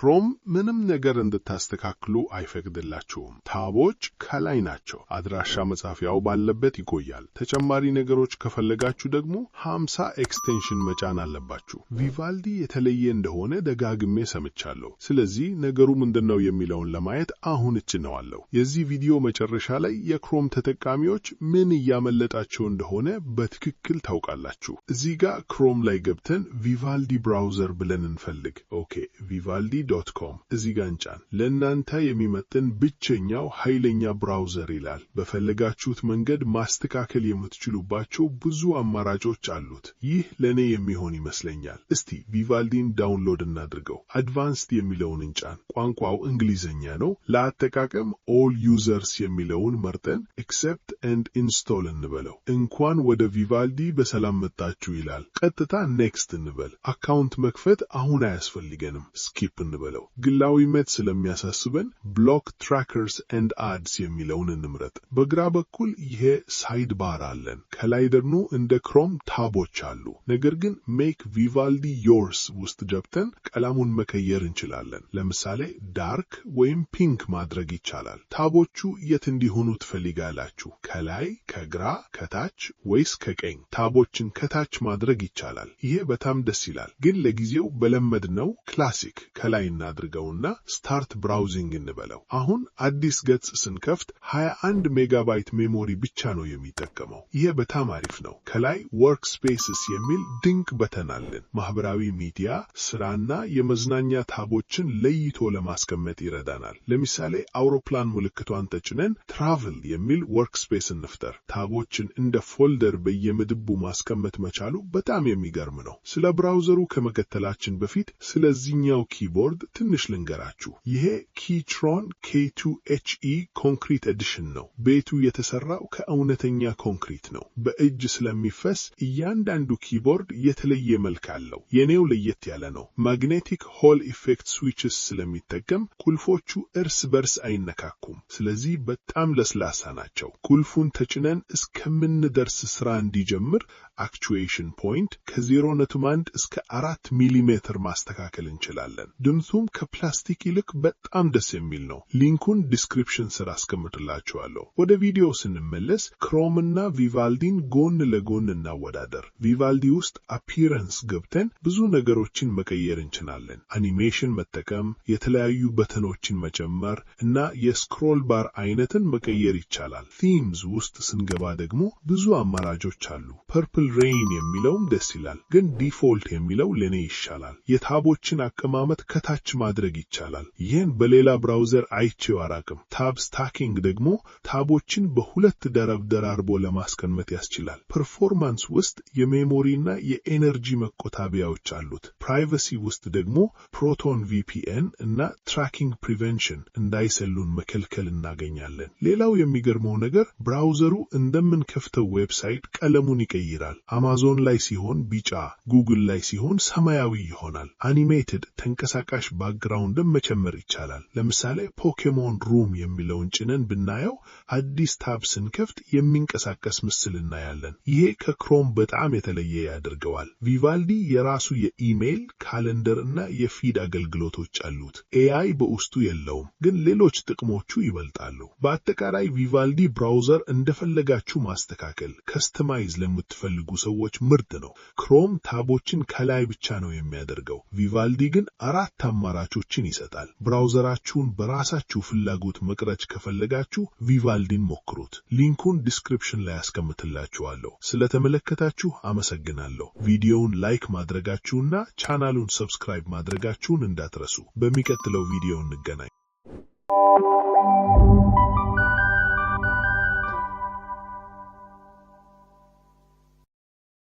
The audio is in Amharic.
ክሮም ምንም ነገር እንድታስተካክሉ አይፈቅድላችሁም። ታቦች ከላይ ናቸው። አድራሻ መጻፊያው ባለበት ይቆያል። ተጨማሪ ነገሮች ከፈለጋችሁ ደግሞ 50 ኤክስቴንሽን መጫን አለባችሁ። ቪቫልዲ የተለየ እንደሆነ ደጋግሜ ሰምቻለሁ። ስለዚህ ነገሩ ምንድነው የሚለውን ለማየት አሁን እጭነዋለሁ። የዚህ ቪዲዮ መጨረሻ ላይ የክሮም ተጠቃሚዎች ምን እያመለጣቸው እንደሆነ በትክክል ታውቃላችሁ። እዚህ ጋር ክሮም ላይ ገብተን ቪቫልዲ ብራውዘር ብለን እንፈልግ። ኦኬ vivaldi.com እዚህ ጋር እንጫን። ለእናንተ የሚመጥን ብቸኛው ኃይለኛ ብራውዘር ይላል። በፈለጋችሁት መንገድ ማስተካከል የምትችሉባቸው ብዙ አማራጮች አሉት። ይህ ለኔ የሚሆን ይመስለኛል። እስቲ ቪቫልዲን ዳውንሎድ እናድርገው። አድቫንስድ የሚለውን እንጫን። ቋንቋው እንግሊዘኛ ነው። ለአጠቃቀም ኦል ዩዘርስ የሚለውን መርጠን accept and install እንበለው። እንኳን ወደ ቪቫልዲ በሰላም መጣችሁ ይላል። ቀጥታ ኔክስት እንበል። አካውንት መክፈት አሁን አያስፈልገንም። ስኪፕ እንበለው። ግላዊነት ስለሚያሳስበን ብሎክ ትራከርስ ኤንድ አድስ የሚለውን እንምረጥ። በግራ በኩል ይሄ ሳይድ ባር አለን። ከላይ ደግሞ እንደ ክሮም ታቦች አሉ። ነገር ግን ሜክ ቪቫልዲ ዮርስ ውስጥ ገብተን ቀለሙን መቀየር እንችላለን። ለምሳሌ ዳርክ ወይም ፒንክ ማድረግ ይቻላል። ታቦቹ የት እንዲሆኑ ትፈልጋላችሁ? ከላይ፣ ከግራ፣ ከታች ወይስ ከቀኝ? ታቦችን ከታች ማድረግ ይቻላል። ይሄ በጣም ደስ ይላል። ግን ለጊዜው በለመድነው ክላሲክ ከላይ እናድርገውና ስታርት ብራውዚንግ እንበለው። አሁን አዲስ ገጽ ስንከፍት 21 ሜጋባይት ሜሞሪ ብቻ ነው የሚጠቀመው። ይሄ በጣም አሪፍ ነው። ከላይ ወርክ ስፔስስ የሚል ድንቅ በተን አለን። ማህበራዊ ሚዲያ፣ ስራና የመዝናኛ ታቦችን ለይቶ ለማስቀመጥ ይረዳናል። ለምሳሌ አውሮፕላን ምልክቷን ተጭነን ትራቭል የሚል ወርክ ስፔስ እንፍጠር። ታቦችን እንደ ፎልደር በየምድቡ ማስቀመጥ መቻሉ በጣም የሚገርም ነው። ስለ ብራውዘሩ ከመከተላችን በፊት ስለዚህኛው ኪቦርድ ትንሽ ልንገራችሁ። ይሄ ኪትሮን K2HE ኮንክሪት ኤዲሽን ነው። ቤቱ የተሰራው ከእውነተኛ ኮንክሪት ነው። በእጅ ስለሚፈስ እያንዳንዱ ኪቦርድ የተለየ መልክ አለው። የኔው ለየት ያለ ነው። ማግኔቲክ ሆል ኢፌክት ስዊችስ ስለሚጠቀም ቁልፎቹ እርስ በርስ አይነካኩም። ስለዚህ በጣም ለስላሳ ናቸው። ቁልፉን ተጭነን እስከምንደርስ ስራ እንዲጀምር አክቹዌሽን ፖይንት ከ0.1 እስከ 4 ሚሊሜትር ማስተካከል እንችላለን። ድምፁም ከፕላስቲክ ይልቅ በጣም ደስ የሚል ነው። ሊንኩን ዲስክሪፕሽን ስር አስቀምጥላችኋለሁ። ወደ ቪዲዮ ስንመለስ ክሮም እና ቪቫልዲን ጎን ለጎን እናወዳደር። ቪቫልዲ ውስጥ አፒረንስ ገብተን ብዙ ነገሮችን መቀየር እንችላለን። አኒሜሽን መጠቀም፣ የተለያዩ በተኖችን መጨመር እና የስክሮል ባር አይነትን መቀየር ይቻላል። ቲምስ ውስጥ ስንገባ ደግሞ ብዙ አማራጮች አሉ። ፐርፕል ሬይን የሚለውም ደስ ይላል፣ ግን ዲፎልት የሚለው ለኔ ይሻላል። የታቦችን አቀማመጥ ከታች ማድረግ ይቻላል። ይህን በሌላ ብራውዘር አይቼው አራቅም። ታብ ስታኪንግ ደግሞ ታቦችን በሁለት ደራርቦ ለማስቀመጥ ያስችላል። ፐርፎርማንስ ውስጥ የሜሞሪና የኤነርጂ መቆጣቢያዎች አሉት። ፕራይቬሲ ውስጥ ደግሞ ፕሮቶን ቪፒኤን እና ትራኪንግ ፕሪቨንሽን እንዳይሰሉን መከልከል እናገኛለን። ሌላው የሚገርመው ነገር ብራውዘሩ እንደምንከፍተው ዌብሳይት ቀለሙን ይቀይራል። አማዞን ላይ ሲሆን ቢጫ፣ ጉግል ላይ ሲሆን ሰማያዊ ይሆናል። አኒሜትድ ተንቀሳቃሽ ባክግራውንድን መጨመር ይቻላል። ለምሳሌ ፖኬሞን ሩም የሚለውን ጭነን ብናየው አዲስ ታብ ስንከፍት የሚንቀሳቀስ ምስል እናያለን። ይሄ ከክሮም በጣም የተለየ ያደርገዋል። ቪቫልዲ የራሱ የኢሜይል፣ ካሌንደር እና የፊድ አገልግሎቶች አሉት። ኤአይ በውስጡ የለውም፣ ግን ሌሎች ጥቅሞቹ ይበልጣሉ። በአጠቃላይ ቪቫልዲ ብራውዘር እንደፈለጋችሁ ማስተካከል፣ ከስተማይዝ ለምትፈልጉ ሰዎች ምርጥ ነው። ክሮም ታቦችን ከላይ ብቻ ነው የሚያደርገው። ቪቫልዲ ግን 4 አማራጮችን ይሰጣል። ብራውዘራችሁን በራሳችሁ ፍላጎት መቅረጽ ከፈለጋችሁ ቪቫልዲን ሞክሩት። ሊንኩን ዲስክሪፕሽን ላይ አስቀምጥላችኋለሁ። ስለተመለከታችሁ አመሰግናለሁ። ቪዲዮውን ላይክ ማድረጋችሁና ቻናሉን ሰብስክራይብ ማድረጋችሁን እንዳትረሱ። በሚቀጥለው ቪዲዮ እንገናኝ።